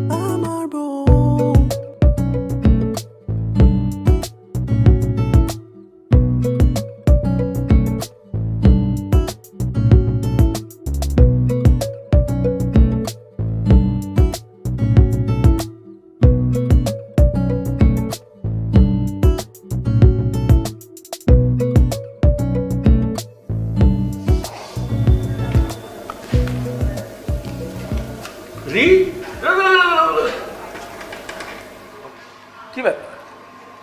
আমার বউ রি কি ব্যাপার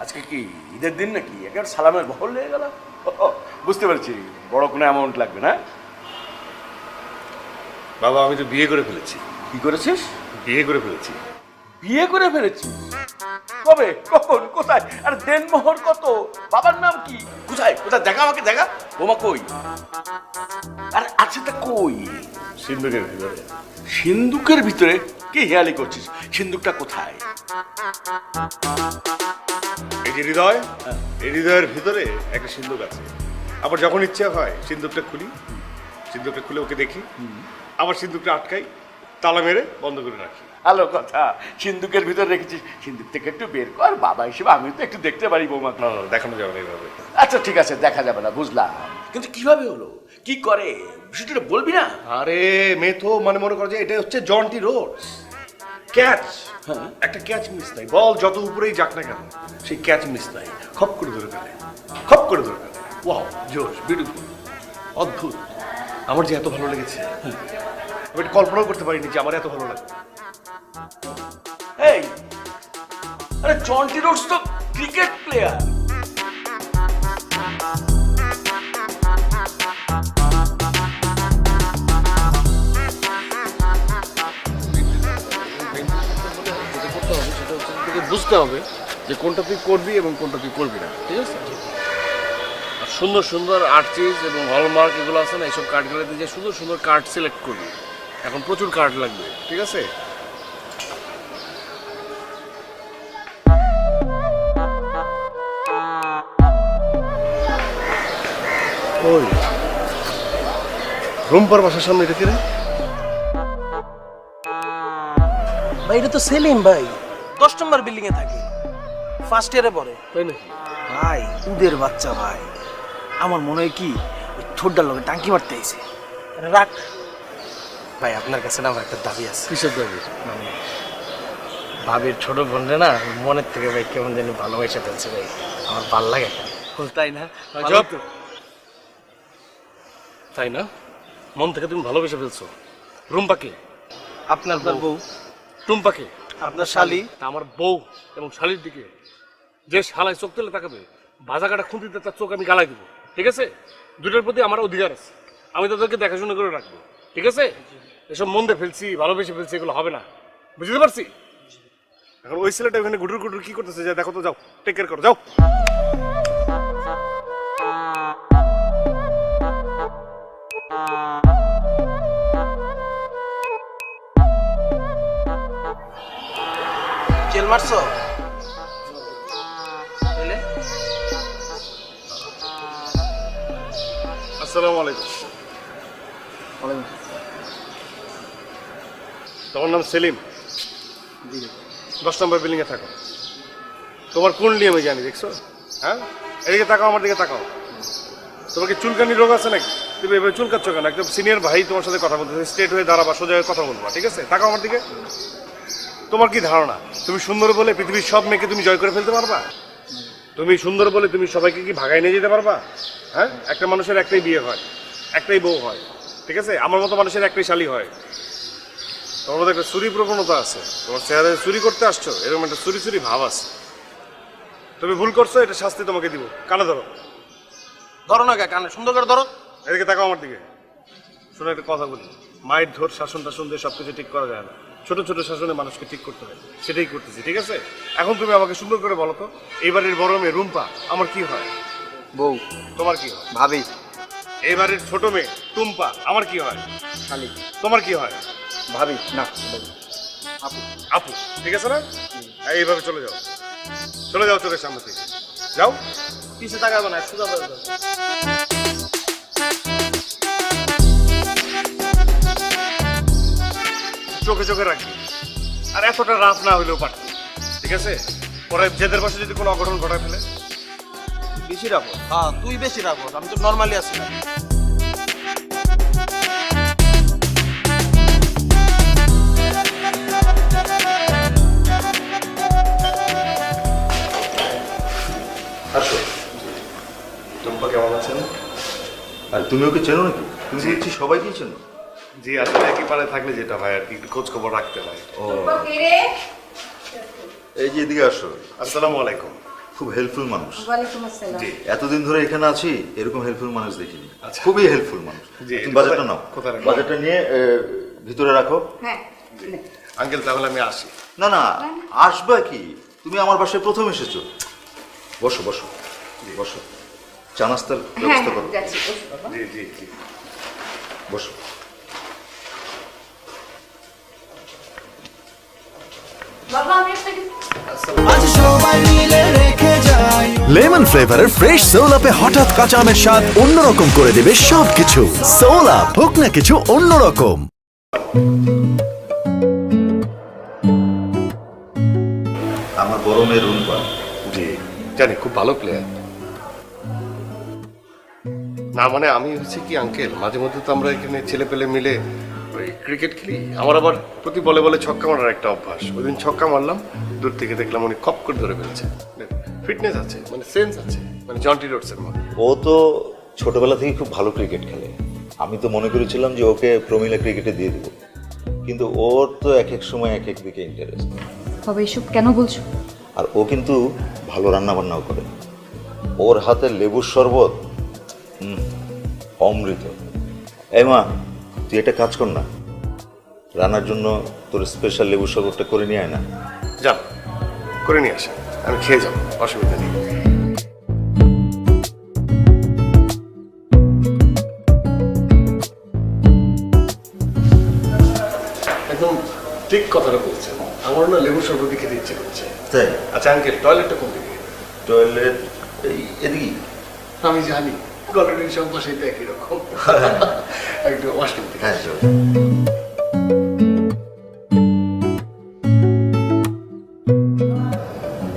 আজকে কি ঈদের দিন নাকি একেবারে সালামের বহল হয়ে গেল বুঝতে পারছি বড় কোনো অ্যামাউন্ট লাগবে না বাবা আমি তো বিয়ে করে ফেলেছি। কি করেছিস বিয়ে করে ফেলেছি। বিয়ে করে ফেলেছিস কবে কখন কোথায় আর দেনমোহর কত বাবার নাম কি কোথায় কোথায় দেখা আমাকে দেখা বোমা কই আর আছে তা কই সিন্ধুকের ভিতরে। সিন্দুকের ভিতরে কি হেয়ালি করছিস সিন্দুকটা কোথায় এই যে হৃদয়, এই হৃদয়ের ভিতরে একটা সিন্ধুক আছে। আবার যখন ইচ্ছা হয় সিন্ধুকটা খুলি, সিন্ধুকটা খুলে ওকে দেখি, আবার সিন্ধুকটা আটকাই, তালা মেরে বন্ধ করে রাখি। ভালো কথা সিন্দুকের ভিতরে রেখেছিস সিন্দুক থেকে একটু বের কর বাবা হিসেবে আমি তো একটু দেখতে পারি বৌমা না না দেখানো যাবে না এইভাবে। আচ্ছা ঠিক আছে দেখা যাবে না বুঝলাম কিন্তু কিভাবে হলো কি করে বিষয়টা বলবি না আরে মেথো মানে মনে করো যে এটা হচ্ছে জন্টি রোডস ক্যাচ। একটা ক্যাচ মিস নাই, বল যত উপরেই যাক না কেন সেই ক্যাচ মিস নাই, খপ করে ধরে ফেলে, খপ করে ধরে ফেলে। ওয়াও জোশ বিউটিফুল অদ্ভুত। আমার যে এত ভালো লেগেছে আমি এটা কল্পনাও করতে পারিনি যে আমার এত ভালো লাগবে। এই আরে জন্টি রোডস তো ক্রিকেট প্লেয়ার বুঝতে হবে যে কোনটা তুই করবি এবং কোনটা তুই করবি না, ঠিক আছে? আর সুন্দর সুন্দর আর্চিজ এবং হলমার্ক এগুলো আছে না, এইসব কার্ডগুলো দিয়ে সুন্দর সুন্দর কার্ড সিলেক্ট করবি। এখন প্রচুর কার্ড লাগবে, ঠিক আছে? ওই রুম্পার বাসার সামনে এটা রে? ভাই এটা তো সেলিম ভাই 10 নম্বর বিল্ডিং এ থাকে, ফার্স্ট ইয়ারে পড়ে। তাই নাকি? ভাই উদের বাচ্চা ভাই, আমার মনে হয় কি ওই ছোটটার লোকে টাঙ্কি মারতে আইছে। রাখ ভাই, আপনার কাছে না আমার একটা দাবি আছে। কিসের দাবি? মানে ভাবির ছোট বোনরে না মনের থেকে ভাই কেমন জানি ভালোবাসা ফেলছে ভাই, আমার ভাল লাগে। তাই না? জব তো। তাই না? মন থেকে তুমি ভালোবেসে ফেলছো রুম্পাকে? আপনার বউ, টুম্পাকে? আপনার শালি। তা আমার বউ এবং শালির দিকে যে শালায় চোখ তুলে তাকাবে, ভাজা কাটা খুঁটিতে তার চোখ আমি গালাই দিব, ঠিক আছে? দুটোর প্রতি আমার অধিকার আছে, আমি তাদেরকে দেখাশোনা করে রাখবো, ঠিক আছে? এসব মন দিয়ে ফেলছি ভালোবেসে ফেলছি এগুলো হবে না, বুঝতে পারছি? এখন ওই ছেলেটা ওখানে গুটুর গুটুর কি করতেছে যা দেখো তো, যাও টেক কেয়ার করো, যাও। জেল মারছো? আসসালামু আলাইকুম। তোমার নাম সেলিম? 10 নম্বর বিল্ডিং এ থাকো। তোমার কুণ্ডলি আমি জানি, দেখছো? হ্যাঁ, এদিকে তাকাও, আমার দিকে তাকাও। তোমার কি চুলকানি রোগ আছে নাকি? তুমি এভাবে চুলকাচ্ছ কেন? একদম সিনিয়র ভাই তোমার সাথে কথা বলতেছে, স্ট্রেট হয়ে দাঁড়াবা, সোজা হয়ে কথা বলবা, ঠিক আছে? তাকাও আমার দিকে। তোমার কি ধারণা তুমি সুন্দর বলে পৃথিবীর সব মেয়েকে তুমি জয় করে ফেলতে পারবা? তুমি সুন্দর বলে তুমি সবাইকে কি ভাগায় নিয়ে যেতে পারবা? হ্যাঁ, একটা মানুষের একটাই বিয়ে হয়, একটাই বউ হয়, ঠিক আছে? আমার মতো মানুষের একটাই শালি হয়। তোমার মধ্যে একটা চুরি প্রবণতা আছে, তোমার চেহারায় চুরি করতে আসছো, এরকম একটা চুরি চুরি ভাব আছে। তুমি ভুল করছো, এটা শাস্তি তোমাকে দিব। কানে ধরো। ধরো না কানে, সুন্দর করে ধরো। এদিকে তাকাও আমার দিকে। শোনো একটা কথা বলি, মায়ের ধর শাসন টাসন দিয়ে সবকিছু ঠিক করা যায় না, ছোট ছোট শাসনে মানুষকে ঠিক করতে হয়, সেটাই করতেছি, ঠিক আছে? এখন তুমি আমাকে সুন্দর করে বলো তো, এইবারের বড় মেয়ে রুম্পা আমার কি হয়? বউ। তোমার কি হয়? ভাবি। এইবারের ছোট মেয়ে টুম্পা আমার কি হয়? শালি। তোমার কি হয়? ভাবি না, আপু। আপু, ঠিক আছে না? এইভাবে চলে যাও, চলে যাও চোখের সামনে থেকে, যাও। পিছে তাকাবো না, সোজা করে দাও। চোখে চোখে রাখবি, আর এতটা রাফ না হইলেও পারত, ঠিক আছে? পরে জেদের বসে যদি কোনো অঘটন ঘটায় ফেলে। বেশি রাখো। হ্যাঁ তুই বেশি রাখো, আমি তো নর্মালি আছি না। আসো। টুম্পা কেমন আছেন? আর তুমি ওকে চেনো নাকি? তুমি দেখছি সবাইকেই চেনো। জি আসলে একই পারে থাকলে যেটা হয় আর কি, একটু খোঁজ খবর রাখতে হয়। ও এই যে এদিকে আসো। আসসালামু আলাইকুম। খুব হেল্পফুল মানুষ। ওয়ালাইকুম আসসালাম। জি এতদিন ধরে এখানে আছি, এরকম হেল্পফুল মানুষ দেখিনি। আচ্ছা। খুবই হেল্পফুল মানুষ। জি, তুমি বাজারটা নাও। কোথায় রাখবো? বাজারটা নিয়ে ভিতরে রাখো। হ্যাঁ আঙ্কেল তাহলে আমি আসি। না না, আসবা কি? তুমি আমার বাসায় প্রথম এসেছো। বসো বসো বসো, চা নাস্তার হ্যাঁ ব্যবস্থা করো। যাচ্ছি, বসো বাবা। জি জি জি। বসো। বাবা আমি আপনাকে লেমন ফ্লেভারের ফ্রেশ সোল আপে হঠাৎ কাঁচা আমের স্বাদ অন্যরকম করে দেবে সবকিছু। সোল আপ, হোক না কিছু অন্যরকম। আমার বড় মেয়ে রুম্পা। জি জানি, খুব ভালো প্লেয়ার। না মানে আমি হচ্ছে কি আঙ্কেল, মাঝে মধ্যে তো আমরা এখানে ছেলে পেলে মিলে ওই ক্রিকেট খেলি। আমার আবার প্রতি বলে বলে ছক্কা মারার একটা অভ্যাস। ওই দিন ছক্কা মারলাম, দূর থেকে দেখলাম উনি খপ করে ধরে ফেলছে। ফিটনেস আছে, মানে সেন্স আছে, মানে জন্টি রোডসের মতো। ও তো ছোটবেলা থেকে খুব ভালো ক্রিকেট খেলে। আমি তো মনে করেছিলাম যে ওকে প্রমিলা ক্রিকেটে দিয়ে দেবো, কিন্তু ওর তো এক এক সময় এক এক দিকে ইন্টারেস্ট। বাবা এসব কেন বলছো? আর ও কিন্তু ভালো রান্না বান্নাও করে। ওর হাতের লেবুর শরবত অমৃত। এই মা, তুই একটা কাজ কর না, রান্নার জন্য তোর স্পেশাল লেবুর শরবতটা করে নিয়ে আয় না। যান করে নিয়ে আসেন, আমি খেয়ে যাবো, অসুবিধা নেই। একদম ঠিক কথাটা বলছেন, আমার না লেবু শরবত খেতে ইচ্ছে করছে। তাই? আচ্ছা আঙ্কেল, টয়লেটটা কোন দিকে? টয়লেট এই এদিকেই। আমি জানি গল্পের সব পাশেই তো একই রকম। একটু ওয়াশরুম থেকে। হ্যাঁ চল।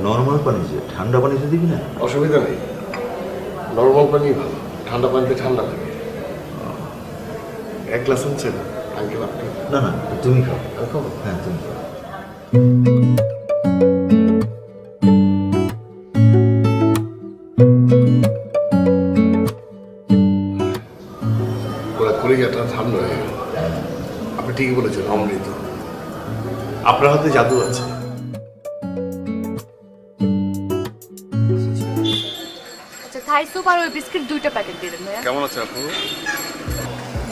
নর্মাল পানি, যে ঠান্ডা পানিতে দিবি না। অসুবিধা নেই, নর্মাল পানি ভালো, ঠান্ডা পানিতে ঠান্ডা লাগে। এক গ্লাস আনছেন আঙ্কেল আপনি? না না, তুমি খাও। আমি খাবো? হ্যাঁ তুমি খাও। পুরো কলিজাটা ঠান্ডা হয়ে গেল। আপনি ঠিকই বলেছেন, অমৃত। আপনার হাতে জাদু আছে। আচ্ছা থাই স্যুপ আর ওই বিস্কিট 2টা প্যাকেট দিয়ে দেন ভাইয়া। কেমন আছে আপনি?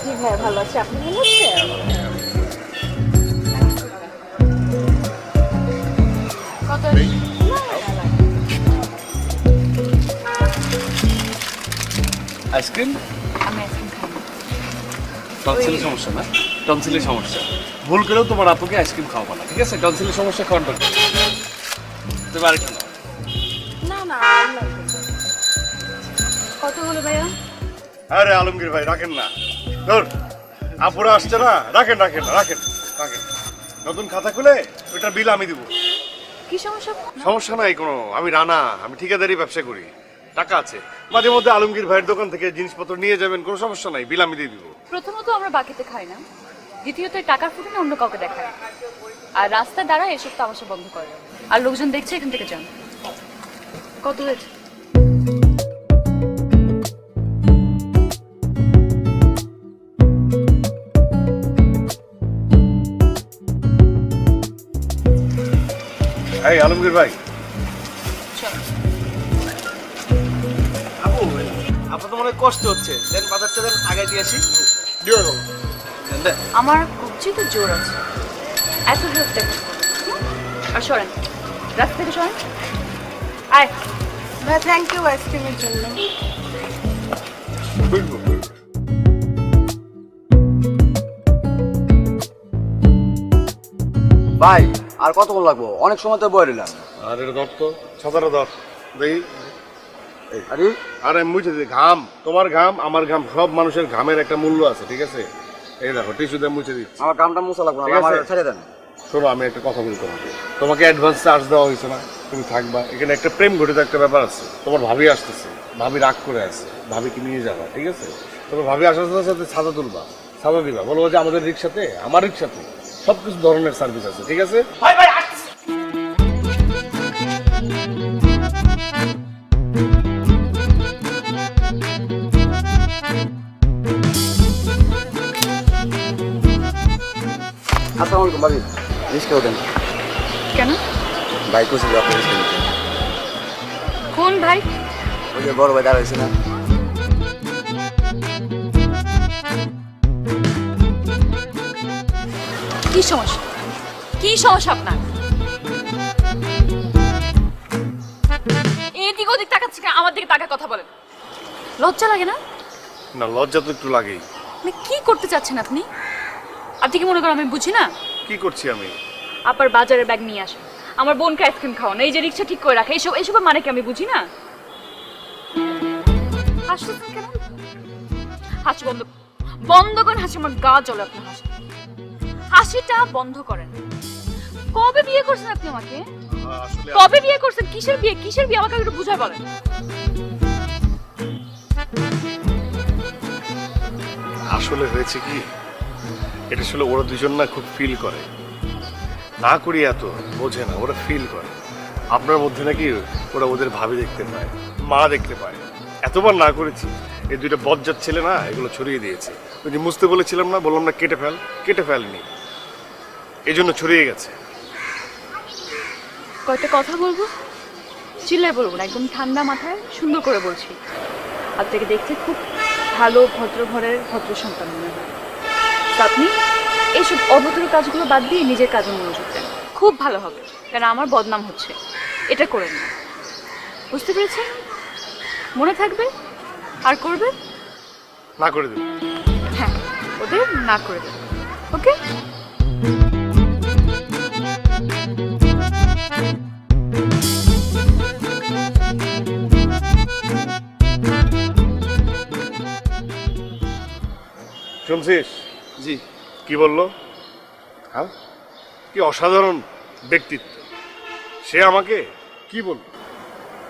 জি ভাইয়া ভালো আছে, আপনি ভালো আছেন? কত? আইসক্রিম? আমি আইসক্রিম খাই না। টনসিলের সমস্যা না? টনসিলের সমস্যা। ভুল করেও তোমার আপুকে আইসক্রিম খাওয়াবো না, ঠিক আছে? টনসিলের সমস্যা কন্ট্রোল করো। তুমি আরেকটা নাও। না না আর লাগবে না। কত হলো ভাইয়া? আরে আলমগীর ভাই রাখেন না, ধর আপুরা আসছে না, রাখেন রাখেন রাখেন রাখেন। নতুন খাতা খুলে ওইটা বিল আমি দিব। কি সমস্যা? সমস্যা নাই কোনো, আমি রানা, আমি ঠিকাদারি ব্যবসা করি, টাকা আছে। মাঝে মধ্যে আলমগীর ভাইয়ের দোকান থেকে জিনিসপত্র নিয়ে যাবেন, কোনো সমস্যা নাই, বিল আমি দিয়ে দিব। প্রথমত আমরা বাকিতে খাই না, দ্বিতীয়ত এই টাকার ফুটে অন্য কাউকে দেখায়, আর রাস্তায় দাঁড়ায় এসব তামাশা বন্ধ করে। আর লোকজন দেখছে, এখান থেকে যান। কত হয়েছে? এই আলমগীর ভাই, চলো। আপু আপনার তো মনে হয় কষ্ট হচ্ছে, দেন বাজারটা দেন আগে দিয়ে আসি। দিও না। দেন, দেন। আমার কবজি তো জোর আছে, এত জোর দেখো। আর সরেন, রাস্তা থেকে সরেন। আয় ভাই থ্যাংক ইউ আইসক্রিমের জন্য। বুঝবো, বুঝবো। ভাই আর কতক্ষণ লাগবো? অনেক সময় তো বয়ে নিলাম। আর এটা ধর তো, ছাতাটা ধর দেখি। আরে আরে মুছে দিই, ঘাম, তোমার ঘাম আমার ঘাম, সব মানুষের ঘামের একটা মূল্য আছে, ঠিক আছে? এই দেখো টিস্যু দিয়ে মুছে দিচ্ছি। আমার কামটা মুছা লাগবে না, ঠিক আছে। আমার ছেড়ে দেন। শোনো, আমি একটা কথা বলি তোমাকে। তোমাকে অ্যাডভান্স চার্জ দেওয়া হয়েছে না, তুমি থাকবা এখানে। একটা প্রেম ঘটিত একটা ব্যাপার আছে। তোমার ভাবি আসতেছে, ভাবি রাগ করে আছে, ভাবিকে নিয়ে যাবা, ঠিক আছে? তোমার ভাবি আসার সাথে সাথে ছাতা তুলবা, ছাতা দিবা, বলবো যে আমাদের রিক্সাতে, আমার রিক্সাতে সব কিছু ধরনের সার্ভিস আছে, ঠিক আছে? ভাই ভাই আসতেছি। আসসালামু আলাইকুম ভাবি, রিস্কেও দেন। কেন? ভাই খুশি আপনি রিস্কে নিতে। কোন ভাই? ওই যে বড় ভাই দাঁড়াইছে না, কি সমস্যা? কি সমস্যা আপনার? এদিক ওদিক তাকাচ্ছি কেন? আমার দিকে তাকা কথা বলেন। লজ্জা লাগে না? না, লজ্জা তো একটু লাগেই। মানে কি করতে চাচ্ছেন আপনি? আপনি কি মনে করেন আমি বুঝি না? কি করছি আমি? আবার বাজারের ব্যাগ নিয়ে আসেন, আমার বোনকে আইসক্রিম খাওয়ান, এই যে রিক্সা ঠিক করে রাখে, এইসবের মানে কি আমি বুঝি না? হাসতেছেন কেন? হাসি বন্ধ বন্ধ করেন। হাসি, আমার গা জ্বলে আপনার হাসি। হাসিটা বন্ধ করেন। কবে বিয়ে করছেন আপনি আমাকে? আসলে কবে বিয়ে করছেন? কিসের বিয়ে? কিসের বিয়ে আমাকে একটু বুঝায় বলেন। আসলে হয়েছে কি, এটা আসলে ওরা দুজন না খুব ফিল করে, না করি এত বোঝে না, ওরা ফিল করে। আপনার মধ্যে নাকি ওরা ওদের ভাবি দেখতে পায়, মা দেখতে পায়। এতবার না করেছি, এই দুইটা বজ্জাত ছেলে না এগুলো ছড়িয়ে দিয়েছে। ওই যে মুছতে বলেছিলাম না, বললাম না কেটে ফেলেনি, এই জন্য ছড়িয়ে গেছে। কয়টা কথা বলবো, চিল্লায় বলবো না, একদম ঠান্ডা মাথায় সুন্দর করে বলছি। আপনাকে দেখতে খুব ভালো ভদ্র ঘরের ভদ্র সন্তান মনে হয়। তো আপনি এইসব অভদ্র কাজগুলো বাদ দিয়ে নিজের কাজে মনোযোগ দেন, খুব ভালো হবে। কারণ আমার বদনাম হচ্ছে, এটা করেন না। বুঝতে পেরেছেন? মনে থাকবে? আর করবে না করে দেব। হ্যাঁ, ওদের না করে দেবে। ওকে? শুনছিস? জি। কি বললো? হ্যাঁ, কি অসাধারণ ব্যক্তিত্ব। সে আমাকে কি বলল?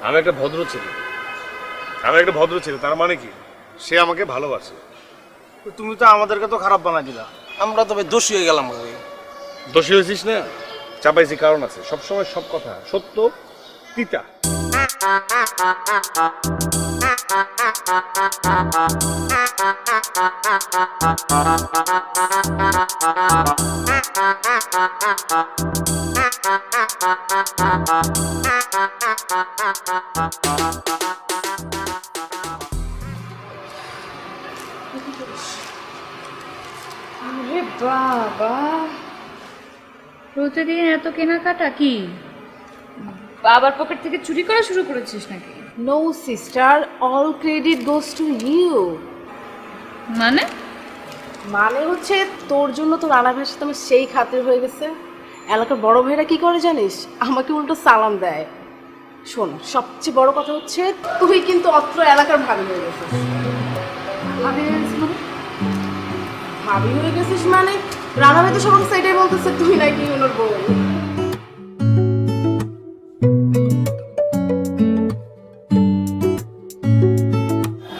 আমি একটা ভদ্র ছেলে, তার মানে কি সে আমাকে ভালোবাসে। তুমি তো আমাদেরকে তো খারাপ বানাই দিলা, আমরা তবে দোষী হয়ে গেলাম ভাই। দোষী হয়েছিস না? চাপাইছি কারণ আছে। সবসময় সব কথা সত্য তিতা। আরে বাবা, প্রতিদিন এত কেনাকাটা কি? বাবার পকেট থেকে চুরি করা শুরু করেছিস নাকি? No sister, all credit goes to you. মানে মানে হচ্ছে তোর জন্য তোর রানা ভাইয়ের সাথে আমার সেই খাতির হয়ে গেছে। এলাকার বড় ভাইরা কি করে জানিস? আমাকে উল্টো সালাম দেয়। শোন, সবচেয়ে বড় কথা হচ্ছে তুই কিন্তু অত্র এলাকার ভাবি হয়ে গেছিস। ভাবি হয়ে গেছিস মানে রানা ভাই তো সবার সাইডে বলতেছে তুই নাকি ওনার বউ।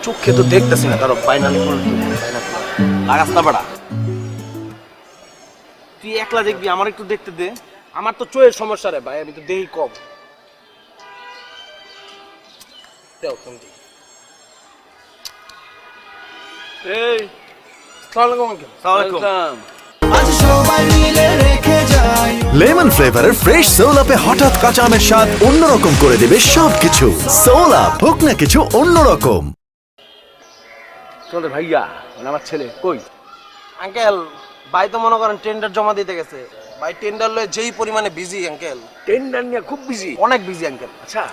চোখে তো দেখতেছি না, তারও ফাইনাল লাগাস না বাড়া। তুই একলা দেখবি, আমার একটু দেখতে দে। আমার তো চোখের সমস্যা রে ভাই, আমি তো দেখি কম। দেও তুমি। এই আসসালামু আলাইকুম। সালামালাইকুম। লেমন ফ্লেভারের ফ্রেশ সোল আপে হঠাৎ কাঁচা আমের স্বাদ অন্যরকম করে দেবে সবকিছু। সোল আপ, হোক না কিছু অন্যরকম। তোমাদের ভাইয়া মানে আমার ছেলে কই? আঙ্কেল, ভাই তো মনে করেন টেন্ডার জমা দিতে গেছে। ভাই টেন্ডার লয়ে যেই পরিমাণে বিজি আঙ্কেল, টেন্ডার নিয়ে খুব বিজি। অনেক বিজি আঙ্কেল। আচ্ছা,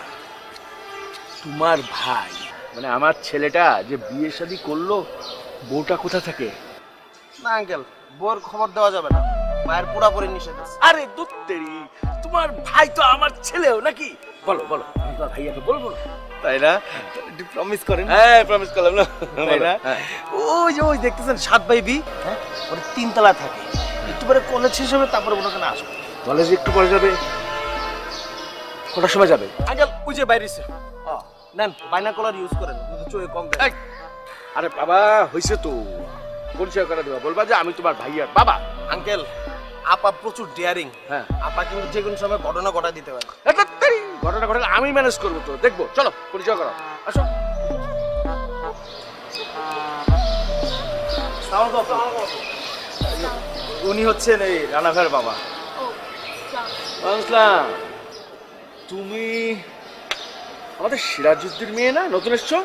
তোমার ভাই মানে আমার ছেলেটা যে বিয়ে শাদী করলো, বউটা কোথা থাকে? না আঙ্কেল, বউর খবর দেওয়া যাবে না, ভাইয়ের পুরাপুরি নিষেধ আছে। আরে দুত্তেরি, তোমার ভাই তো আমার ছেলেও নাকি? বলো বলো, আমি তোমার ভাইয়াকে বলবো না, তাই না? একটু প্রমিস করেন। হ্যাঁ প্রমিস করলাম না, তাই না? ওই যে ওই দেখতেছেন 7 বাই বি, হ্যাঁ, ওর 3 তলায় থাকে। একটু একেবারে কলেজ শেষ হবে তারপরে মনে করেন আসবো। কলেজে একটু পরে যাবে, কটার সময় যাবে? আঙ্কেল ওই যে বাইরেছে, নেন বাইনাকুলার ইউজ করেন, কিন্তু চোখে কম দেয়। এই, আরে বাবা হয়েছে তো, পরিচয় করে দেবা, বলবা যে আমি তোমার ভাইয়ার বাবা। আঙ্কেল আপা প্রচুর ডেয়ারিং, হ্যাঁ আপা কিন্তু যে কোনো সময় ঘটনা ঘটায় দিতে পারে। ঘটনা ঘটনা আমি ম্যানেজ করবো, তো দেখবো, চলো পরিচয় করো, আসো। উনি হচ্ছেন এই রানা ভাইয়ের বাবা। আসলাম, তুমি আমাদের সিরাজউদ্দিন মেয়ে না, নতুন এসছো?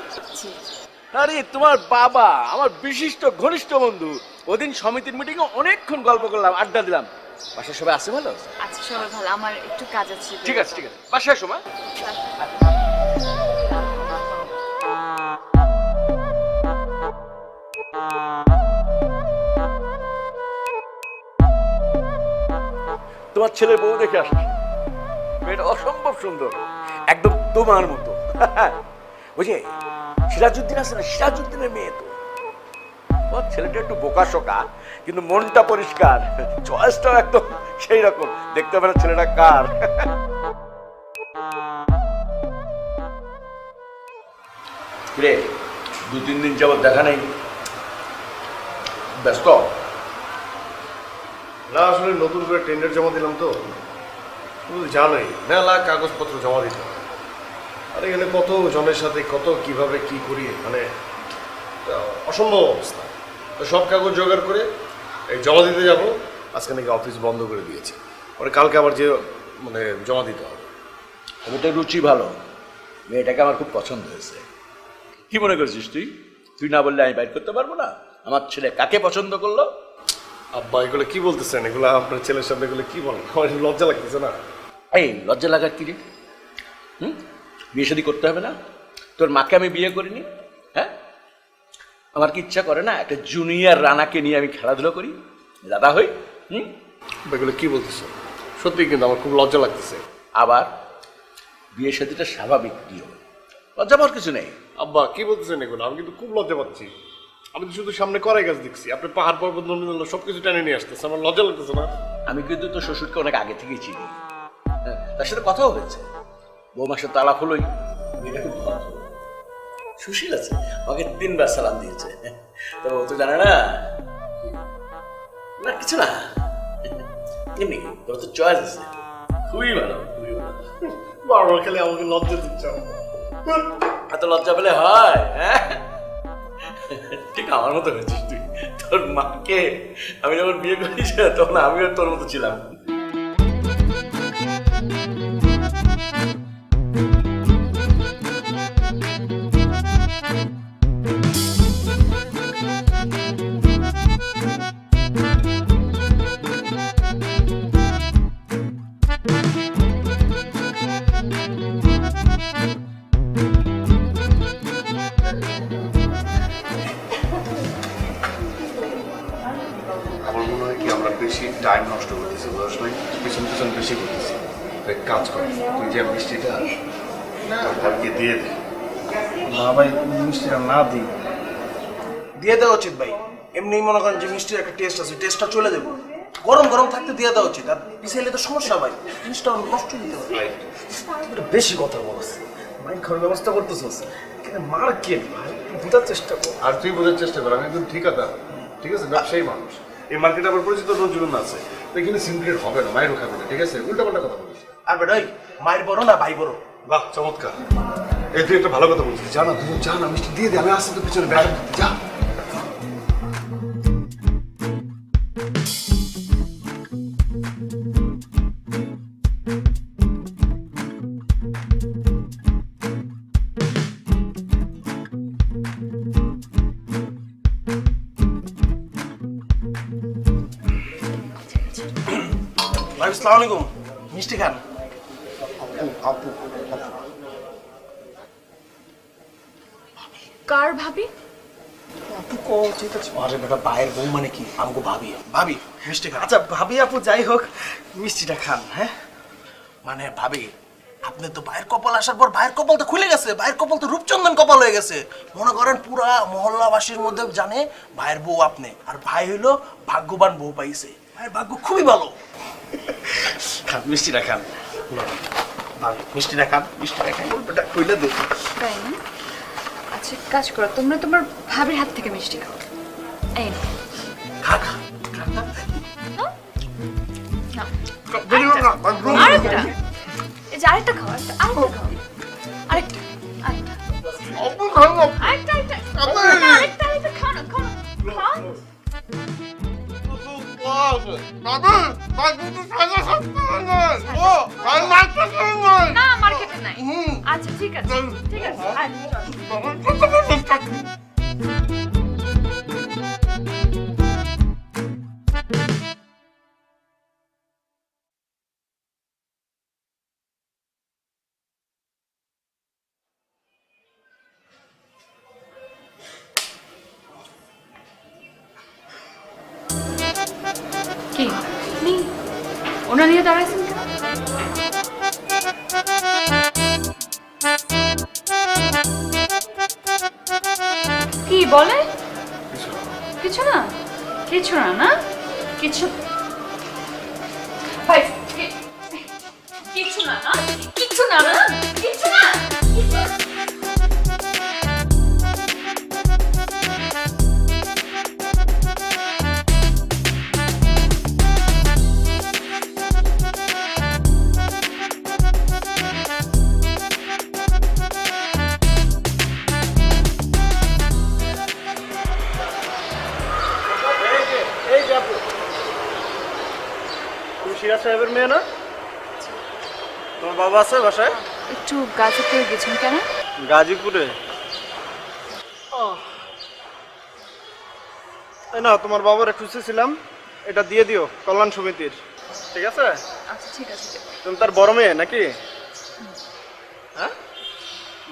আরে তোমার বাবা আমার বিশিষ্ট ঘনিষ্ঠ বন্ধু, ওদিন সমিতির মিটিং এ অনেকক্ষণ গল্প করলাম, আড্ডা দিলাম। বাসায় সবাই আছে ভালো? আচ্ছা সবাই ভালো, আমার একটু কাজ আছে। ঠিক আছে ঠিক আছে, বাসায় এসো মা। তোমার ছেলের বউ দেখে আসছি, মেয়েটা অসম্ভব সুন্দর, একদম তোমার মতো। বুঝে সিরাজউদ্দিন আছে না, সিরাজউদ্দিনের মেয়ে তো। তোমার ছেলেটা একটু বোকা শোকা, কিন্তু মনটা পরিষ্কার, চয়েসটাও একদম সেই রকম। দেখতে পারে ছেলেটা কার। রে 2-3 দিন যাবত দেখা নেই, ব্যস্ত? না আসলে নতুন করে টেন্ডার জমা দিলাম তো, তুমি জানোই মেলা কাগজপত্র জমা দিতে হয়। আর এখানে কত জনের সাথে কত কিভাবে কি করি, মানে অসম্ভব অবস্থা। তো সব কাগজ জোগাড় করে এই জমা দিতে যাব। আজকে নাকি অফিস বন্ধ করে দিয়েছে, পরে কালকে আবার যে মানে জমা দিতে হবে। ওটা রুচি ভালো, মেয়েটাকে আমার খুব পছন্দ হয়েছে। কি মনে করছিস তুই? তুই না বললে আমি বাইর করতে পারবো না আমার ছেলে কাকে পছন্দ করলো? আব্বা এগুলো কি বলতেছেন? এগুলো আপনার ছেলের সামনে এগুলো কি বলেন? আমার একটু লজ্জা লাগতেছে না? এই লজ্জা লাগার কি রে? বিয়ে শাদী করতে হবে না? তোর মাকে আমি বিয়ে করিনি, হ্যাঁ? আমার কি ইচ্ছা করে না একটা জুনিয়র রানাকে নিয়ে আমি খেলাধুলো করি, দাদা হই? এগুলো কি বলতেছে? সত্যি কিন্তু আমার খুব লজ্জা লাগতেছে। আবার বিয়ে শাদীটা স্বাভাবিক নিয়ম, লজ্জা পাওয়ার কিছু নেই। আব্বা কি বলতেছেন এগুলো? আমি কিন্তু খুব লজ্জা পাচ্ছি। আমি তো শুধু সামনে করাই গাছ দেখছি, আপনি পাহাড় পর্বত নদী সবকিছু টেনে নিয়ে আসতেছে, আমার লজ্জা লাগতেছে না? আমি কিন্তু তোর শ্বশুরকে অনেক আগে থেকেই চিনি, তার সাথে কথাও হয়েছে, বৌমার সাথে তালাক হলোই। মেয়েটা খুব ভালো, সুশীল আছে, আমাকে 3বার সালাম দিয়েছে। তো ও তো জানে না, না কিছু না, এমনি তোর তো চয়েস আছে, খুবই ভালো, খুবই ভালো। বারবার খেলে আমাকে লজ্জা দিচ্ছে। এত লজ্জা পেলে হয়? হ্যাঁ ঠিক আমার মতো হয়েছিস তুই। তোর মাকে আমি যখন বিয়ে করেছি তখন আমিও তোর মতো ছিলাম। আমার মনে হয় কি আমরা বেশি টাইম নষ্ট করতেছি, বয়স নাই, পিছন পিছন বেশি করতেছি। এক কাজ কর, তুই যে মিষ্টিটা ভাবিকে দিয়ে দে। না ভাই মিষ্টিটা না দিই, দিয়ে দেওয়া উচিত ভাই। এমনি মনে করেন যে মিষ্টির একটা টেস্ট আছে, টেস্টটা চলে যাবো, গরম গরম থাকতে দিয়ে দেওয়া উচিত। আর পিছাইলে তো সমস্যা ভাই, জিনিসটা নষ্ট দিতে হবে। বেশি কথা বলছে, মাইন্ড খাওয়ার ব্যবস্থা করতেছিস, কিন্তু মার কে ভাই, বোঝার চেষ্টা কর। আর তুই বোঝার চেষ্টা কর, আমি একদম ঠিক আছে, ঠিক আছে, ব্যবসায়ী মানুষ। এই মার্কেটে আমার পরিচিত নজরুল আছে, তো এখানে সিনক্রেট হবে না, মায়েরও খাবে না, ঠিক আছে? উল্টা পাল্টা কথা বলিস। আর বেটাই মায়ের বড় না ভাই বড়? বাহ চমৎকার, এই তুই একটা ভালো কথা বলছিস। জানা তুই জানা মিষ্টি দিয়ে দে, আমি আসতে তো পিছনে ব্যাগ যা। ভাই আসসালামু আলাইকুম, মিষ্টি খান। আপু কার ভাবি? আপু কো ঠিক আছে। আরে বেটা ভাইয়ের বউ মানে কি? আমগো ভাবি, ভাবি মিষ্টি খান। আচ্ছা ভাবি আপু যাই হোক, মিষ্টিটা খান। হ্যাঁ মানে ভাবি আপনি তো ভাইয়ের কপাল আসার পর ভাইয়ের কপাল তো খুলে গেছে, ভাইয়ের কপাল তো রূপচন্দন কপাল হয়ে গেছে। মনে করেন পুরা মহল্লাবাসীর মধ্যে জানে ভাইয়ের বউ আপনি, আর ভাই হইলো ভাগ্যবান বউ পাইছে। ভাইয়ের ভাগ্য খুবই ভালো। খান মিষ্টিটা খান। ভাবি মিষ্টিটা খান, মিষ্টিটা খান, গল্পটা কইলে দে। তাই না? আচ্ছা কাজ করো, তোমরা তোমার ভাবির হাত থেকে মিষ্টি খাও। এই নাও। খা খা খা খা। নাও। না, আরেকটা। এই যে আরেকটা খাও, আরেকটা খাও। আরেকটা। আরেকটা খাও না, খাও না। খাও। না আমার খেতে নাই। আচ্ছা ঠিক আছে, ঠিক আছে। কি নি ওনা নিয়ে দাঁড়াইছেন কেন? কি বলে? কিছু না, কিছু না, না কিছু ভাই, কিছু না, না কিছু না, না কিছু না, কিছু না। সিরাজ সাহেবের মেয়ে না? তোমার বাবা আছে বাসায়? একটু গাজীপুরে গেছেন কেন? গাজীপুরে? এই না, তোমার বাবার খুঁজতেছিলাম, এটা দিয়ে দিও কল্যাণ সমিতির, ঠিক আছে? আচ্ছা ঠিক আছে। তুমি তার বড় মেয়ে নাকি? হ্যাঁ,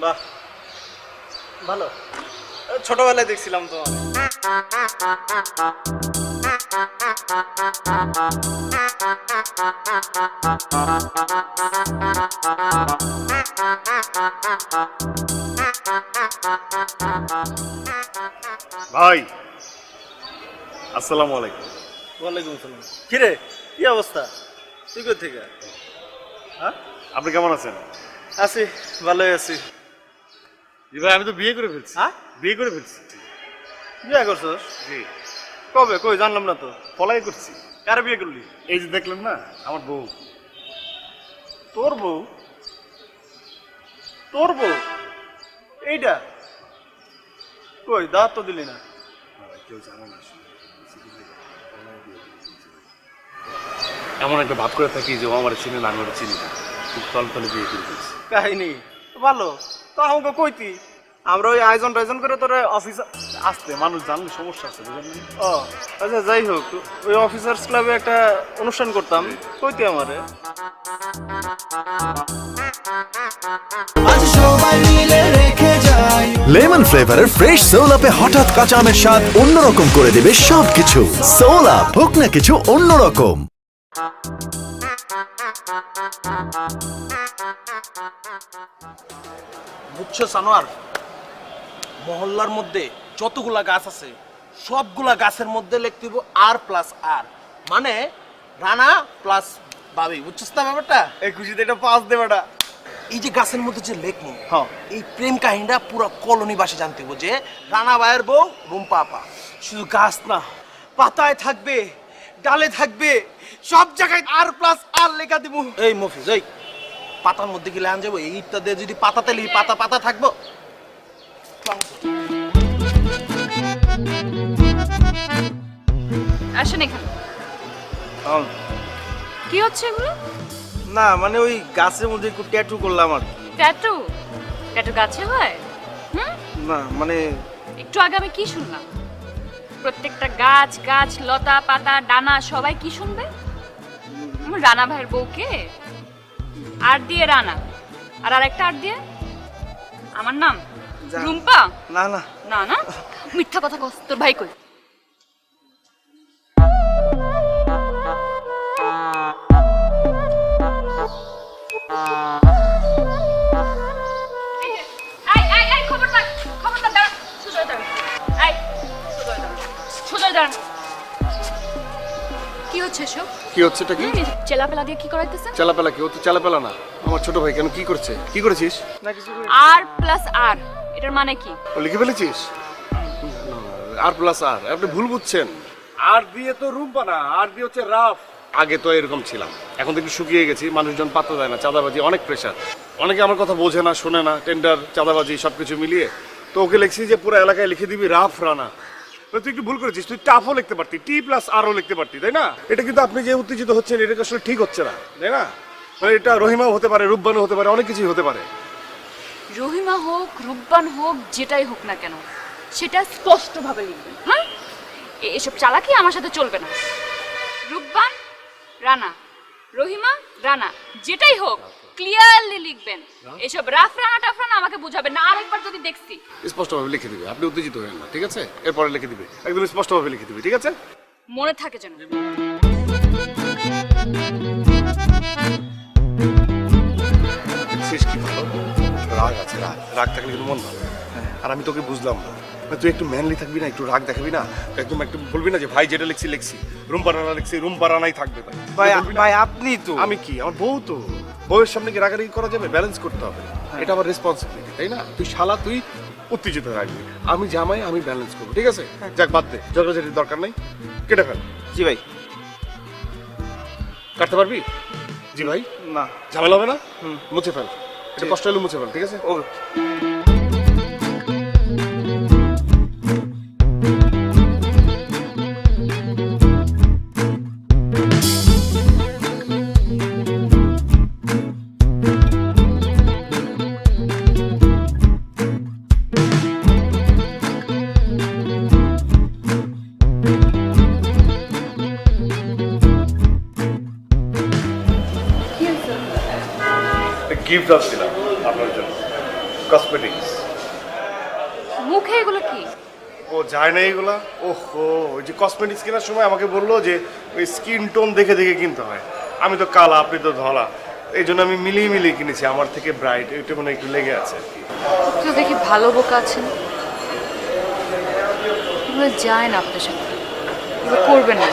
বাহ ভালো, ছোটবেলায় দেখছিলাম তোমার। ভাই আসসালামু আলাইকুম। ওয়ালাইকুম আসসালাম। কিরে কি অবস্থা? তুই কোথা থেকে? হ্যাঁ, আপনি কেমন আছেন? আছি, ভালোই আছি। জি ভাই, আমি তো বিয়ে করে ফেলছি। হ্যাঁ, বিয়ে করে ফেলছি। বিয়ে করছস? জি। কবে? কই জানলাম না তো। পলাই করছি। কারে বিয়ে করলি? এই যে দেখলেন না, আমার বউ। তোর বউ? তোর বউ এইটা? কই দাঁত তো দিলি না। কেউ জানে না, এমন একটা ভাব করে থাকি যে ও আমার চিনে না, আমি ওরা চিনি না, কিন্তু তলে তলে বিয়ে করে ফেলছি। কাহিনী ভালো তো, আমাকে কইতি, আমরা ওই আয়োজন টায়োজন করে তোর অফিস আসতে মানুষ জানলে সমস্যা আছে, বুঝলেন? ও আচ্ছা, যাই হোক, ওই অফিসার্স ক্লাবে একটা অনুষ্ঠান করতাম, কইতি আমারে। লেমন ফ্লেভারের ফ্রেশ সোল আপে হঠাৎ কাঁচা আমের স্বাদ অন্যরকম করে দেবে সবকিছু। সোল আপ, হোক না কিছু অন্যরকম। বুঝছো সানোয়ার, মহল্লার মধ্যে যতগুলা গাছ আছে সবগুলা গাছের মধ্যে লিখতে হইব R+R, মানে রানা প্লাস বাবি। বুঝছিস না ব্যাপারটা? এই খুশিতে এটা পাস দে বেটা। এই যে গাছের মধ্যে যে লেখমু, হ্যাঁ, এই প্রেম কাহিনীটা পুরো কলোনিবাসী জানতে হইব যে রানা ভাইয়ের বউ রুম্পা আপা। শুধু গাছ না, পাতায় থাকবে, ডালে থাকবে, সব জায়গায় R+R লেখা দিব। এই মফিজ, এই পাতার মধ্যে গেলে আন যাবো, এই ইটটা দিয়ে যদি পাতাতে লিখি, পাতা পাতা থাকবো। আসেন এখানে। কি হচ্ছে এগুলো? না মানে ওই গাছের মধ্যে একটু ট্যাটু করলাম আর কি। ট্যাটু? ট্যাটু গাছে হয়? হুম, না মানে একটু আগে আমি কি শুনলাম? প্রত্যেকটা গাছ গাছ লতা পাতা ডানা সবাই কি শুনবে? আমার রানা ভাইয়ের বউকে আর দিয়ে রানা, আর আরেকটা আর দিয়ে আমার নাম রুম্পা। না না না না, মিথ্যা কথা কস। তোর ভাই কই? কি কি হচ্ছে এসব? কি হচ্ছে এটা কি? চেলাপেলা দিয়ে কি করাইতেছেন? চালাপেলা কি? ও তো চালাপেলা না, আমার ছোট ভাই। কেন, কি করছে? কি করেছিস? না কিছু করিনি। আর প্লাস আর এটার মানে কি? ও লিখে ফেলেছিস? আর প্লাস আর, আপনি ভুল বুঝছেন। আর দিয়ে তো রুম্পা না, আর দিয়ে হচ্ছে রাফ। আগে তো এরকম ছিলাম, এখন তো একটু শুকিয়ে গেছি, মানুষজন পাত্তা দেয় না, চাঁদাবাজি অনেক প্রেশার, অনেকে আমার কথা বোঝে না, শোনে না, টেন্ডার চাঁদাবাজি সবকিছু মিলিয়ে। তো ওকে লিখছি যে পুরো এলাকায় লিখে দিবি রাফ রানা। তুই একটু ভুল করেছিস, তুই টাফও লিখতে পারতি, টি প্লাস আরও লিখতে পারতি, তাই না? এটা কিন্তু আপনি যে উত্তেজিত হচ্ছেন এটা আসলে ঠিক হচ্ছে না, তাই না? মানে এটা রহিমাও হতে পারে, রূপবানও হতে পারে, অনেক কিছুই হতে পারে। রহিমা হোক, রূপবান হোক, যেটাই হোক না কেন সেটা স্পষ্টভাবে লিখবেন। হ্যাঁ, এসব চালাকি আমার সাথে চলবে না। রূপবান রানা, রহিমা রানা, যেটাই হোক ক্লিয়ারলি লিখবেন। এসব রাফ রানা টাফ রানা আমাকে বুঝাবেন না। আরেকবার যদি দেখছি স্পষ্টভাবে লিখে দিবে, আপনি উত্তেজিত হবেন না, ঠিক আছে? এরপরে লিখে দিবে, একদম স্পষ্টভাবে লিখে দিবে, ঠিক আছে? মনে থাকে যেন। শেষ কি ভালো রাগ আছে, রাগ থাকলে কিন্তু মন ভালো। আর আমি তোকে বুঝলাম না, তুই একটু ম্যানলি থাকবি না, একটু রাগ দেখাবি না, একদম একটু বলবি না যে ভাই যেটা লিখছি লিখছি, রুম্পা রানা লিখছি, রুম্পা রানাই থাকবে। ভাই ভাই আপনি তো, আমি কি, আমার বউ তো, বউয়ের সামনে কি রাগারাগি করা যাবে? ব্যালেন্স করতে হবে, এটা আমার রেসপন্সিবিলিটি, তাই না? তুই শালা, তুই উত্তেজিত রাখবি, আমি জামাই, আমি ব্যালেন্স করবো, ঠিক আছে? যাক বাদ দে, ঝগড়াঝাটির দরকার নাই, কেটে ফেল। জি ভাই। কাটতে পারবি? জি ভাই। না ঝামেলা হবে না? মুছে ফেল, এটা কষ্ট হলে মুছে ফেল, ঠিক আছে? ওকে। গিফট আসছিলাম আপনার জন্য, কসমেটিক্স। মুখে এগুলো কি? ও যায় না এগুলা? ওহো, ওই যে কসমেটিক্স কেনার সময় আমাকে বললো যে ওই স্কিন টোন দেখে দেখে কিনতে হয়। আমি তো কালা, আপনি তো ধলা, এই জন্য আমি মিলিয়ে মিলিয়ে কিনেছি, আমার থেকে ব্রাইট, এটা মনে একটু লেগে আছে আর কি। তো দেখি ভালো বোকা আছেন, এগুলো যায় না আপনার সাথে, এগুলো করবেন না।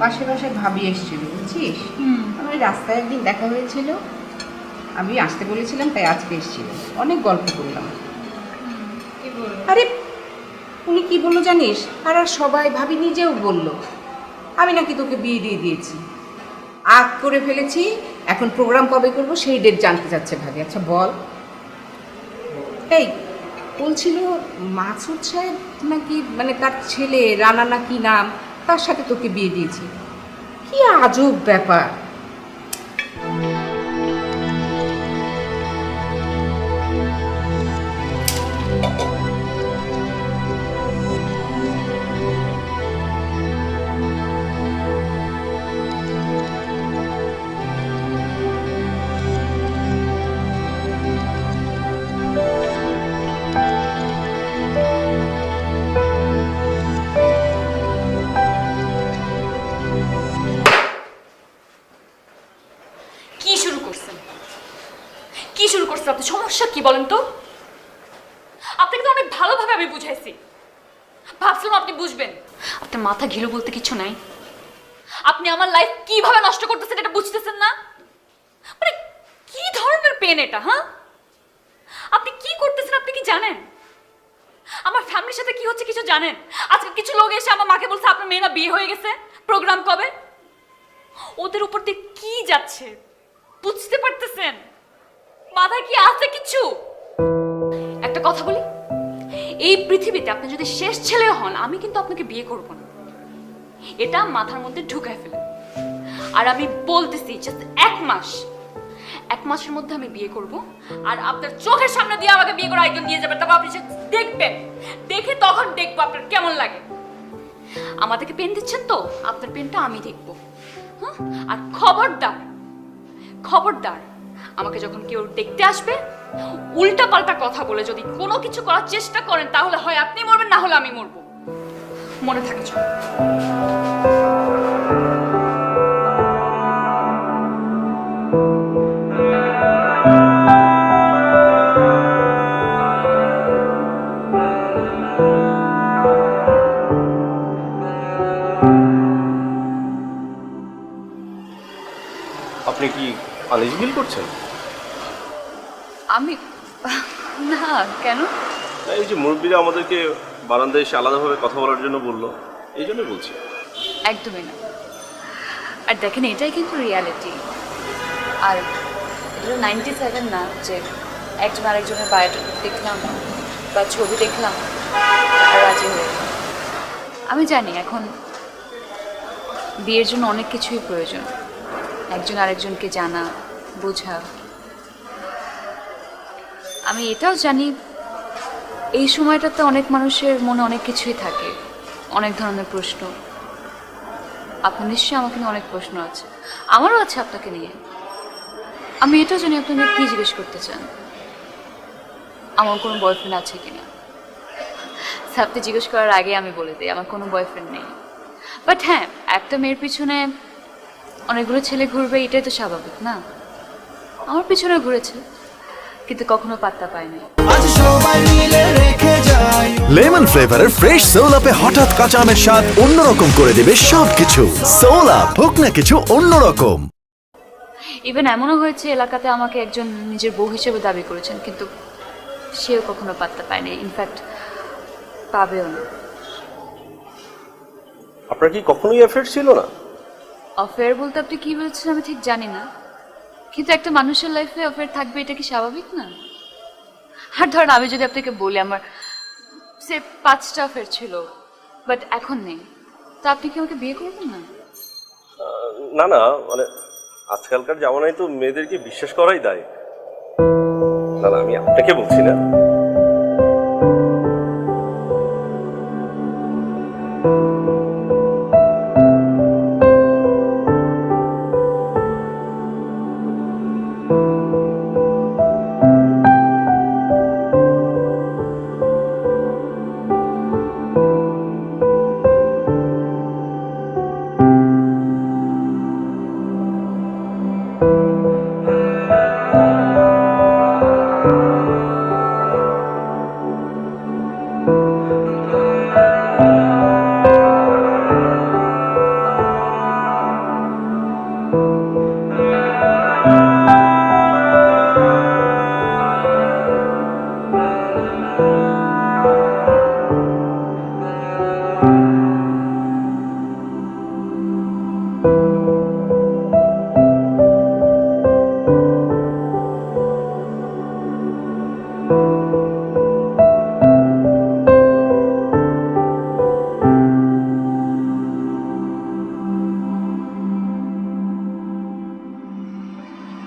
পাশে পাশে ভাবি এসেছিল, বুঝছিস? আমার রাস্তায় একদিন দেখা হয়েছিল, আমি আসতে বলেছিলাম তাই আজকে এসেছিল, অনেক গল্প করলাম। আরে উনি কি বললো জানিস? আর সবাই, ভাবি নিজেও বললো আমি নাকি তোকে বিয়ে দিয়ে দিয়েছি, আগ করে ফেলেছি, এখন প্রোগ্রাম কবে করবো সেই ডেট জানতে চাচ্ছে ভাবি। আচ্ছা বল। এই বলছিল মাসুদ সাহেব নাকি, মানে তার ছেলে রানা নাকি নাম, তার সাথে তোকে বিয়ে দিয়েছি। কি আজব ব্যাপার। আপনি সমস্যা কি বলেন তো? আপনাকে তো অনেক ভালোভাবে আমি বুঝাইছি, ভাবছিলাম আপনি বুঝবেন। আপনার মাথা ঘিলু বলতে কিছু নাই। আপনি আমার লাইফ কিভাবে নষ্ট করতেছেন এটা বুঝতেছেন না? মানে কি ধরনের পেন এটা? হ্যাঁ, আপনি কি করতেছেন আপনি কি জানেন? আমার ফ্যামিলির সাথে কি হচ্ছে কিছু জানেন? আজকে কিছু লোক এসে আমার মাকে বলছে আপনার মেয়েরা বিয়ে হয়ে গেছে, প্রোগ্রাম কবে? ওদের উপর দিয়ে কি যাচ্ছে বুঝতে পারতেছেন? মাথায় কি আছে কিছু? একটা কথা বলি, এই পৃথিবীতে আপনি যদি শেষ ছেলে হন, আমি কিন্তু আপনাকে বিয়ে করব না। এটা মাথার মধ্যে ঢুকায় ফেলেন। আর আমি বলতেছি জাস্ট 1 মাস, 1 মাসের মধ্যে আমি বিয়ে করব, আর আপনার চোখের সামনে দিয়ে আমাকে বিয়ে করে একজন নিয়ে যাবেন, তারপর আপনি দেখবেন, দেখে তখন দেখবো আপনার কেমন লাগে। আমাদেরকে পেন দিচ্ছেন তো, আপনার পেনটা আমি দেখবো। হ্যাঁ, আর খবরদার খবরদার আমাকে যখন কেউ দেখতে আসবে, উল্টা পাল্টা কথা বলে যদি কোনো কিছু করার চেষ্টা করেন, তাহলে হয় আপনি মরবেন, না হলে আমি মরবো। মনে থাকে চল। আপনি কি আনিস বিল করছেন? আমি না, কেন? না, এই যে মুরব্বীরা আমাদেরকে বারান্দায় এসে আলাদাভাবে কথা বলার জন্য বললো, এই জন্য বলছি। একদমই না। আর দেখেন, এটাই কিন্তু রিয়ালিটি। আর এটা 97 না যে একজন আরেকজনের বায়োডাটা দেখলাম বা ছবি দেখলাম আর রাজি হয়ে গেলাম। আমি জানি এখন বিয়ের জন্য অনেক কিছুই প্রয়োজন, একজন আরেকজনকে জানা, বোঝা। আমি এটাও জানি এই সময়টাতে অনেক মানুষের মনে অনেক কিছুই থাকে, অনেক ধরনের প্রশ্ন। আপনার নিশ্চয়ই আমাকে নিয়ে অনেক প্রশ্ন আছে, আমারও আছে আপনাকে নিয়ে। আমি এটাও জানি আপনাকে কি জিজ্ঞেস করতে চান, আমার কোনো বয়ফ্রেন্ড আছে কিনা। আপনি জিজ্ঞেস করার আগে আমি বলে দিই আমার কোনো বয়ফ্রেন্ড নেই। বাট হ্যাঁ, একটা মেয়ের পিছনে অনেকগুলো ছেলে ঘুরবে, এটাই তো স্বাভাবিক না? আমার পিছনে ঘুরেছে, কিন্তু কখনো পাত্তা পায়নি। লেমন ফ্লেভারের ফ্রেশ সোল আপে হঠাৎ কাঁচা আমের স্বাদ অন্যরকম করে দেবে সবকিছু। সোল আপ, হোক না কিছু অন্যরকম। ইভেন এমনও হয়েছে এলাকাতে আমাকে একজন নিজের বউ হিসেবে দাবি করেছেন, কিন্তু সেও কখনো পাত্তা পায়নি, ইনফ্যাক্ট পাবেও না। আপনার কি কখনোই অ্যাফেয়ার ছিল না? অফেয়ার বলতে আপনি কি বলছেন আমি ঠিক জানি না, কিন্তু একটা মানুষের লাইফে অফেয়ার থাকবে, এটা কি স্বাভাবিক না? আর ধরেন আমি যদি আপনাকে বলি আমার সে 5টা অফেয়ার ছিল, বাট এখন নেই, তা আপনি কি আমাকে বিয়ে করবেন না? না না, মানে আজকালকার জামানায় তো মেয়েদেরকে বিশ্বাস করাই দায়। না না, আমি আপনাকে বলছি না।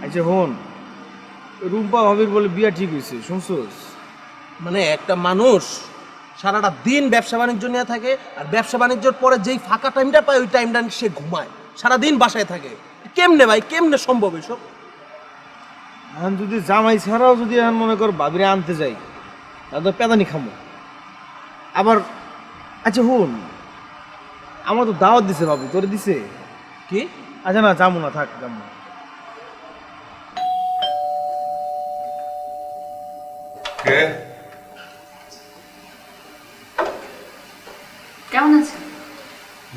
আচ্ছা হন, রুম্পা ভাবির বলে বিয়া ঠিক হয়েছে, শুনছোস? মানে একটা মানুষ সারাটা দিন ব্যবসা বাণিজ্য নিয়ে থাকে, আর ব্যবসা বাণিজ্যের পরে যেই ফাঁকা টাইমটা পায় ওই টাইমটা সে ঘুমায়, সারাদিন বাসায় থাকে। কেমনে ভাই, কেমনে সম্ভব এসব? এখন যদি জামাই ছাড়াও যদি এখন মনে কর ভাবিরে আনতে যাই, তাহলে তো পেদানি খামো আবার। আচ্ছা হুন, আমার তো দাওয়াত দিছে ভাবি, তোরে দিছে কি? আচ্ছা না, যাবো না, থাক যাবো না। কেমন আছেন?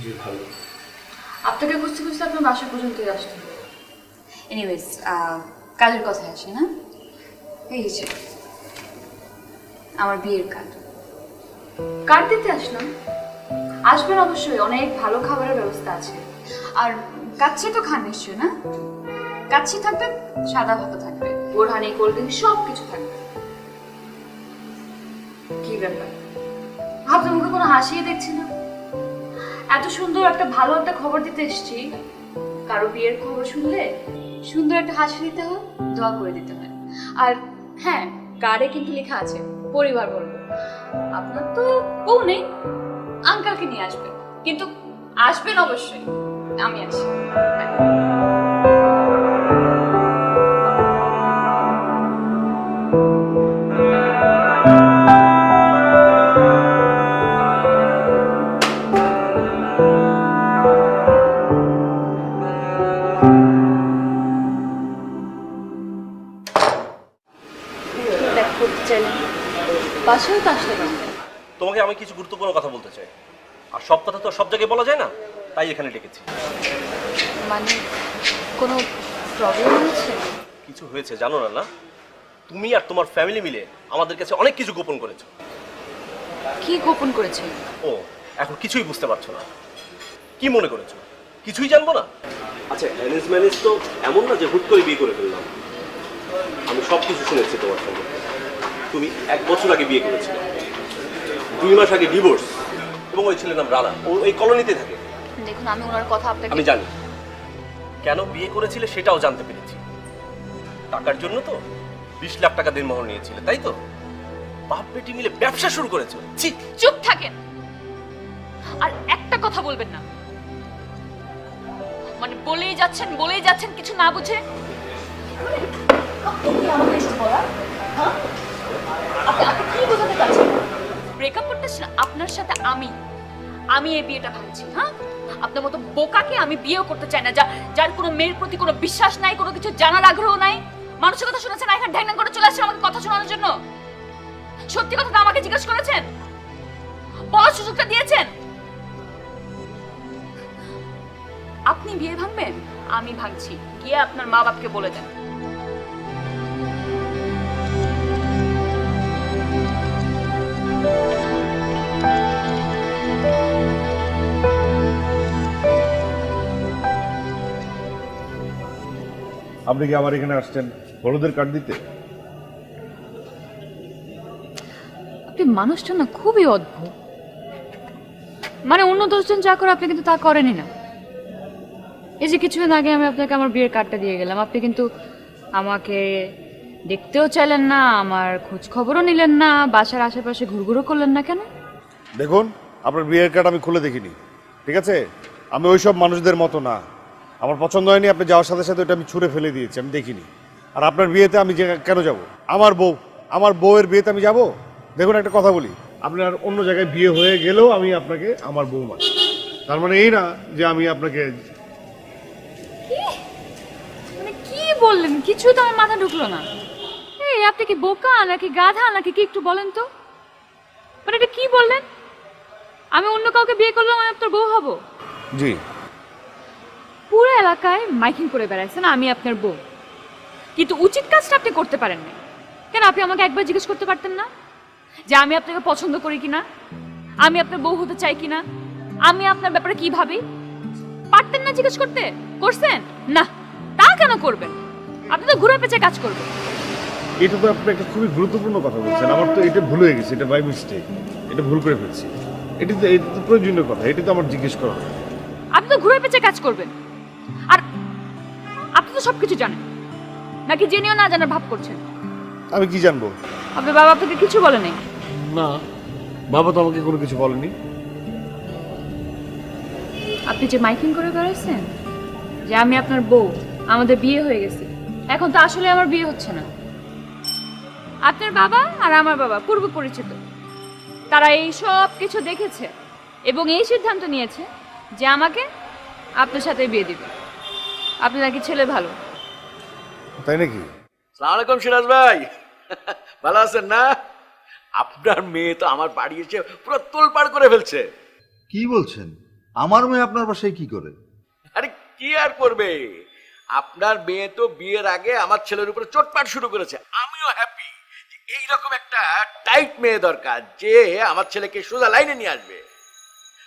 জি ভালো। আপনাকে খুঁজতে খুঁজতে আপনার বাসা পর্যন্তই আসতে হবে। এনিওয়েজ, কাজের কথায় আসে না, এই যে আমার বিয়ের কার্ড। কার্ড দিতে আসলাম। আসবেন অবশ্যই, অনেক ভালো খাবারের ব্যবস্থা আছে। আর কাচ্চি তো খান নিশ্চয় না? কাচ্চি থাকবে, সাদা ভাতও থাকবে, বোরহানি, কোল্ড ড্রিঙ্ক সব কিছু থাকবে। কি ব্যাপার, আপনার মুখে কোনো হাসিই দেখছি না। এত সুন্দর একটা ভালো একটা খবর দিতে এসেছি, কারো বিয়ের খবর শুনলে সুন্দর একটা হাসি দিতে হয়, দোয়া করে দিতে হয়। আর হ্যাঁ, কার্ডে কিন্তু লেখা আছে পরিবার বর্গ। আপনার তো বউ নেই, আঙ্কালকে নিয়ে আসবেন, কিন্তু আসবেন অবশ্যই। আমি আসি। বাসায় তো আসতে পারবেন। তোমাকে আমি কিছু গুরুত্বপূর্ণ কথা বলতে চাই, আর সব কথা তো সব জায়গায় বলা যায় না, তাই এখানে ডেকেছি। মানে কোনো প্রবলেম হয়েছে? কিছু হয়েছে জানো না? না, তুমি আর তোমার ফ্যামিলি মিলে আমাদের কাছে অনেক কিছু গোপন করেছো। কি গোপন করেছে? ও, এখন কিছুই বুঝতে পারছো না? কি মনে করেছো কিছুই জানবো না? আচ্ছা, অ্যারেঞ্জ ম্যারেজ তো এমন না যে হুট করে বিয়ে করে ফেললাম। আমি সব কিছু শুনেছি তোমার সঙ্গে। তুমি 1 বছর আগে বিয়ে করেছিলে, 2 মাস আগে ডিভোর্স, এবং ওই ছেলের নাম রানা, ও এই কলোনিতে থাকে। দেখুন, আমি ওনার কথা আপনাকে আমি জানি কেন বিয়ে করেছিলে, সেটাও জানতে পেরেছি। টাকার জন্য তো 20 লাখ টাকা দেনমোহর নিয়েছিলে, তাই তো? বাপ বেটি মিলে ব্যবসা শুরু করেছো। ছি! চুপ থাকেন, আর একটা কথা বলবেন না। মানে বলেই যাচ্ছেন কিছু না বুঝে। কি বোঝাতে চাচ্ছেন? ব্রেকআপ করতেছেন আপনার সাথে? আমি এই বিয়েটা ভাঙছি। হ্যাঁ, আপনার মতো বোকাকে আমি বিয়েও করতে চাই না, যার কোনো মেয়ের প্রতি কোনো বিশ্বাস নাই, কোনো কিছু জানার আগ্রহ নাই। মানুষের কথা শুনেছেন, এখন ঢ্যাং ঢ্যাং করে চলে আসছেন আমাকে কথা শোনানোর জন্য। সত্যি কথাটা আমাকে জিজ্ঞেস করেছেন, বলার সুযোগটা দিয়েছেন। আপনি বিয়ে ভাঙবেন, আমি ভাঙছি। গিয়ে আপনার মা বাপকে বলে দেন। আপনি কি আমার এখানে আসছেন হলুদের কার্ড দিতে? আপনি মানুষটা না খুবই অদ্ভুত। মানে অন্য 10 জন যা করে আপনি কিন্তু তা করেনই না। এই যে কিছুদিন আগে আমি আপনাকে আমার বিয়ের কার্ডটা দিয়ে গেলাম, আপনি কিন্তু আমাকে দেখতেও চাইলেন না, আমার খোঁজ খবরও নিলেন না, বাসার আশেপাশে ঘুরঘুরও করলেন না। কেন? দেখুন, আপনার বিয়ের কার্ড আমি খুলে দেখিনি, ঠিক আছে? আমি ওইসব মানুষদের মতো না। আমার পছন্দ হয়নি, আপনি যাওয়ার সাথে সাথে ওটা আমি ছুঁড়ে ফেলে দিয়েছি, আমি দেখিনি। আর আপনার বিয়েতে আমি কেন যাব? আমার বউয়ের বিয়েতে আমি যাব? দেখুন, একটা কথা বলি, আপনার অন্য জায়গায় বিয়ে হয়ে গেলেও আমি আপনাকে আমার বউ মানি। তার মানে এই না যে আমি আপনাকে। মানে কি বললেন? কিছু তো আমার মাথা ঢুকলো না। এই আপনি কি বোকা নাকি গাধা নাকি কি, একটু বলেন তো। মানে এটা কি বললেন? আমি অন্য কাউকে বিয়ে করলাম, আমি আপনার বউ হব? জি। পুরো এলাকায় মাইকিং করে বেড়াইছেন আমি আপনার বউ, কিন্তু উচিত কাজটা আপনি করতে পারেন না। কেন? আপনি আমাকে একবার জিজ্ঞেস করতে পারতেন না যে আমি আপনাকে পছন্দ করি কিনা, আমি আপনার বউ হতে চাই কিনা, আমি আপনার ব্যাপারে কি ভাবি? পারতেন না জিজ্ঞেস করতে? করছেন না? তা কেন করবেন? আপনি তো ঘুরে পেঁচে কাজ করবেন। এটা তো আপনি একটা খুবই গুরুত্বপূর্ণ কথা বলছেন। আমার তো এটা ভুল হয়ে গেছে, এটা বাই মিস্টেক, এটা ভুল করে ফেলছি। এটা তো প্রয়োজনীয় কথা, এটা তো আমার জিজ্ঞেস করা হয়। আপনি তো ঘুরে পেঁচে কাজ করবেন, আর আপনি তো সবকিছু জানেন, নাকি জেনেও না জানার ভাব করছেন? আমি কি জানবো? আপনার বাবা আপনাকে কিছু বলে নাই? না, বাবা তো আমাকে কোনো কিছু বলেনি। আপনি যে মাইকিং করে বেড়াচ্ছেন যে আমি আপনার বউ, আমাদের বিয়ে হয়ে গেছে, এখন তো আসলে আমার বিয়ে হচ্ছে না। আপনার বাবা আর আমার বাবা পূর্ব পরিচিত, তারা এই সব কিছু দেখেছে এবং এই সিদ্ধান্ত নিয়েছে যে আমাকে আপনার সাথে বিয়ে দিবে। আপনি নাকি ছেলে ভালো। তাই নাকি? আসসালামু আলাইকুম সিরাজ ভাই, ভালো আছেন না? আপনার মেয়ে তো আমার বাড়ি এসে পুরো তোলপাড় করে ফেলছে। কি বলছেন? আমার মেয়ে আপনার বাসায় কি করে? আরে কি আর করবে, আপনার মেয়ে তো বিয়ের আগে আমার ছেলের উপরে চোটপাট শুরু করেছে। আমিও হ্যাপি যে এইরকম একটা টাইট মেয়ে দরকার যে আমার ছেলেকে সোজা লাইনে নিয়ে আসবে।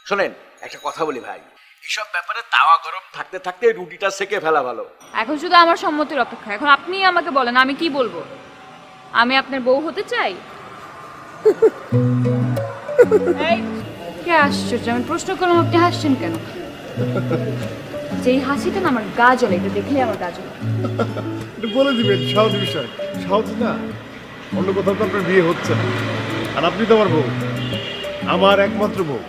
শোনেন, একটা কথা বলি ভাই, এসব ব্যাপারে তাওয়া গরম থাকতে থাকতে রুটিটা সেকে ফেলা ভালো। এখন শুধু আমার সম্মতির অপেক্ষা। এখন আপনি আমাকে বলেন আমি কি বলবো। আমি আপনার বউ হতে চাই? এই, কে আশ্চর্য, আমি প্রশ্ন করলাম আপনি হাসছেন কেন? যেই হাসিটা না আমার গা জ্বলে, এটা দেখলে আমার গা জ্বলে। একটু বলে দিবেন সহজ বিষয়, সহজ না। অন্য কোথাও তো আপনার বিয়ে হচ্ছে না, আর আপনি তো আমার বউ, আমার একমাত্র বউ।